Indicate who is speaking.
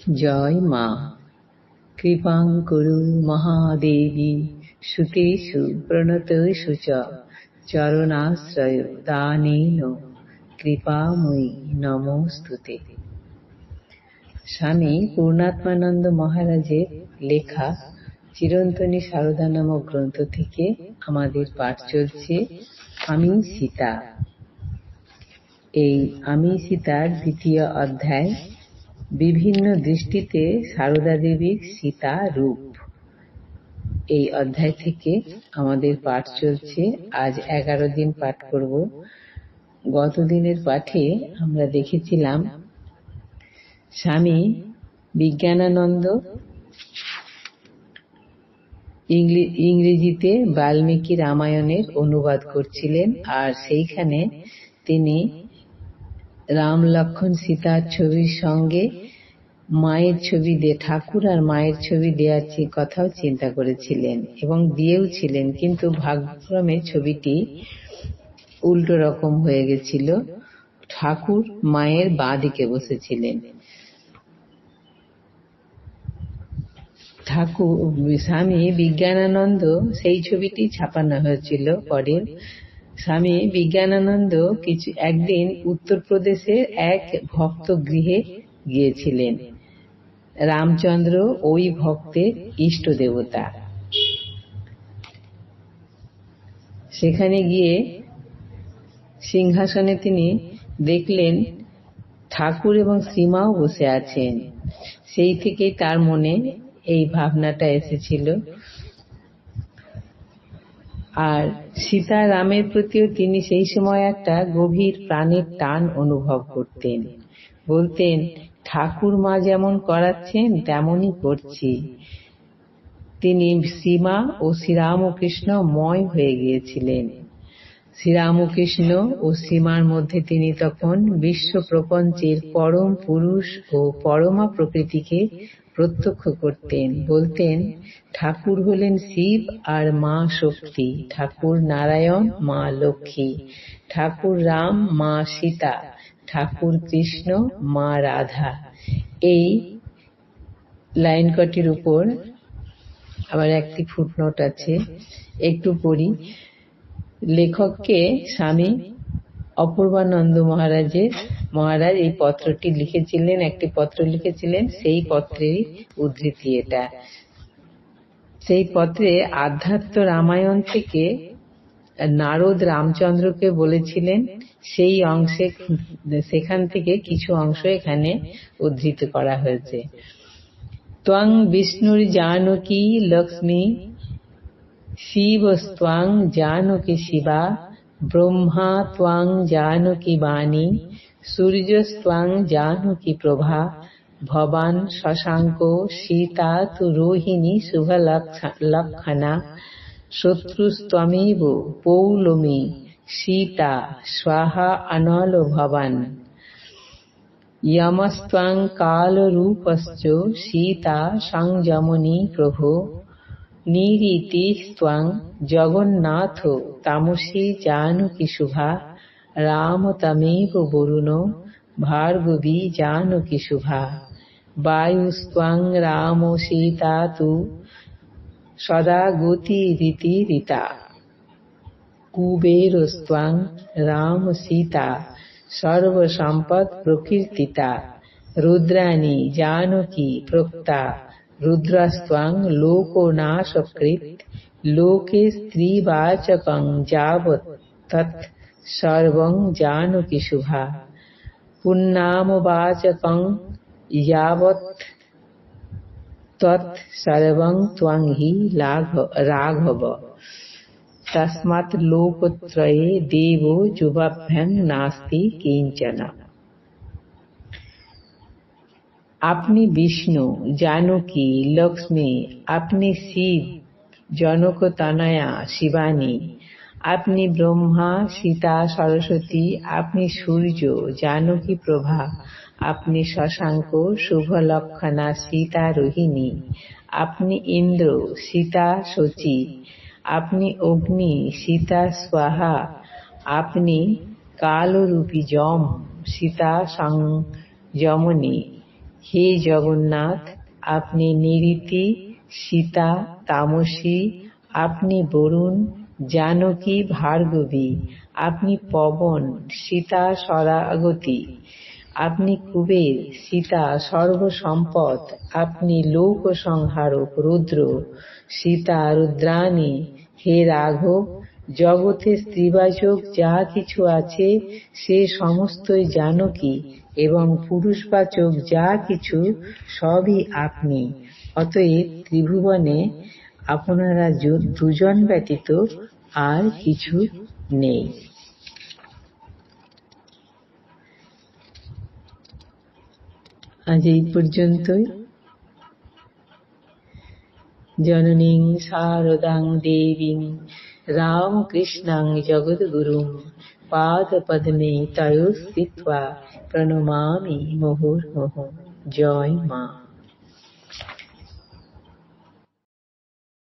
Speaker 1: জয় মা। কৃপাং কুরু মহাদেবী সুতেষু প্রণতষু চ চরণাশ্রয় দানেন কৃপাময়ী নমস্তুতে। স্বামী পূর্ণাত্মানন্দ মহারাজের লেখা চিরন্তনী সারদা নামক গ্রন্থ থেকে আমাদের পাঠ চলছে আমি সীতা। এই আমি সীতার দ্বিতীয় অধ্যায়, বিভিন্ন দৃষ্টিতে সারদা দেবীর সীতা রূপ। এই অধ্যায় থেকে আমাদের পাঠ চলছে, আজ 11 দিন পাঠ করব। গত দিনের পাঠে আমরা দেখেছিলাম স্বামী বিজ্ঞানানন্দ ইংরেজিতে বাল্মীকি রামায়ণের অনুবাদ করছিলেন, আর সেইখানে তিনি রাম লক্ষ্মণ সীতার ছবির সঙ্গে মায়ের ছবি দিয়ে, ঠাকুর আর মায়ের ছবি দেওয়ার কথাও চিন্তা করেছিলেন এবং দিয়েও ছিলেন, কিন্তু ভাগ্যক্রমে ছবিটি উল্টো রকম হয়ে গেছিল। ঠাকুর মায়ের বাঁ দিকে বসেছিলেন। স্বামী বিজ্ঞানানন্দ সেই ছবিটি ছাপানো হয়েছিল পরে। স্বামী বিজ্ঞানানন্দ একদিন উত্তরপ্রদেশের এক ভক্ত গৃহে গিয়েছিলেন। রামচন্দ্র ওই ভক্তের ইষ্ট দেবতা। সেখানে গিয়ে সিংহাসনে তিনি দেখলেন ঠাকুর এবং শ্রীমাও বসে আছেন। সেই থেকেই তার মনে এই ভাবনাটা এসেছিল। আর সীতা রামের প্রতিও তিনি সেই সময় একটা গভীর প্রাণের টান অনুভব করতেন। বলতেন, ঠাকুর মা যেমন করাচ্ছেন তেমনই করছি। তিনি শ্রীমা ও শ্রীরামকৃষ্ণ ময় হয়ে গিয়েছিলেন। শ্রীরামকৃষ্ণ ও শ্রীমার মধ্যে তিনি তখন বিশ্ব প্রপঞ্চের পরম পুরুষ ও পরমা প্রকৃতিকে প্রত্যক্ষ করতেন। বলতেন, ঠাকুর হলেন শিব আর মা শক্তি, ঠাকুর নারায়ণ মা লক্ষ্মী, ঠাকুর রাম মা সীতা, ঠাকুর কৃষ্ণ মা রাধা। এই লাইন কটির উপর আবার একটি ফুটনোট আছে, একটু পড়ি। লেখককে স্বামী অপূর্বানন্দ মহারাজ এই পত্রটি লিখেছিলেন, একটি পত্র লিখেছিলেন, সেই পত্রেরই উদ্ধৃতি এটা। সেই পত্রে আধ্যাত্ম রামায়ণ থেকে নারদ রামচন্দ্রকে বলেছিলেন, সেই অংশে, সেখান থেকে কিছু অংশ এখানে উদ্ধৃত করা হয়েছে। ত্বং বিষ্ণুর জানকী লক্ষ্মী, শিবস্ত্বং জানকী শিবা, ব্রহ্মা ত্বং জানকী বাণী, সূর্যস্ত্বং জানকী প্রভা, ভবান শশাঙ্ক সীতা তু রোহিণী শুভলক্ষণা, শত্রুস্ত্বমেব পৌলমী সীতা স্বাহা অনল ভবান, যমস্ত্বং কালরূপশ্চ সীতা সংযমনী প্রভো, নিরীতিস্ত্বং জগন্নাথ তামসী জানকী শুভা, রাম তমেব বরুণ ভার্গবী জানকী শুভা, বায়ুস্ত্বং রাম সীতা তু সদা গতিরিতি রিতা, কুবেরস্ত্বং রাম সীতা সর্বসম্পদ প্রকীর্তিতা, রুদ্রাণী জানকী প্রক্তা, রুদ্রস্ত্বং লোকনাশকৃত, লোকে স্ত্রীবাচকং যাবৎ তৎ সর্বং জানকী শুভা, পুণ্যামবাচকং যাবৎ তৎ সর্বং ত্বং হি রাঘব, তস্মাৎ লোকত্রয়ে দেব যুবাভ্যাং নাস্তি কিঞ্চন। আপনি বিষ্ণু, জানকী, লক্ষ্মী, আপনি শিব, জনকতনয়া শিবানী, আপনি ব্রহ্মা, সীতা সরস্বতী, আপনি সূর্য, জানকী প্রভা, আপনি শশাঙ্ক, শুভলক্ষণা সীতা রোহিণী, আপনি ইন্দ্র, সীতা শচী, আপনি অগ্নি, সীতা স্বাহা, আপনি কালরূপী যম, সীতা সংযমনী, হে জগন্নাথ, আপনি নিরীতি, সীতা তামসী, আপনি বরুণ, জানকী ভার্গবী, আপনি পবন, সীতা স্বরাগতী, আপনি কুবের, সীতা সর্বসম্পদ, আপনি লোক সংহারক রুদ্র, সীতা রুদ্রাণী। হে রাঘব, জগতে স্ত্রীবাচক যা কিছু আছে সে সমস্তই জানকী, এবং পুরুষবাচক যা কিছু সবই আপনি। অতএব ত্রিভুবনে আপনারা দুজন ব্যতীত আর কিছু নেই। আজ এই পর্যন্তই। জননীং শারদাং দেবীং রামকৃষ্ণাং জগদ্গুরুং পাদপদ্মে তয়োঃ স্থিত্বা প্রণমামি মুহুর্মুহুঃ। জয় মা।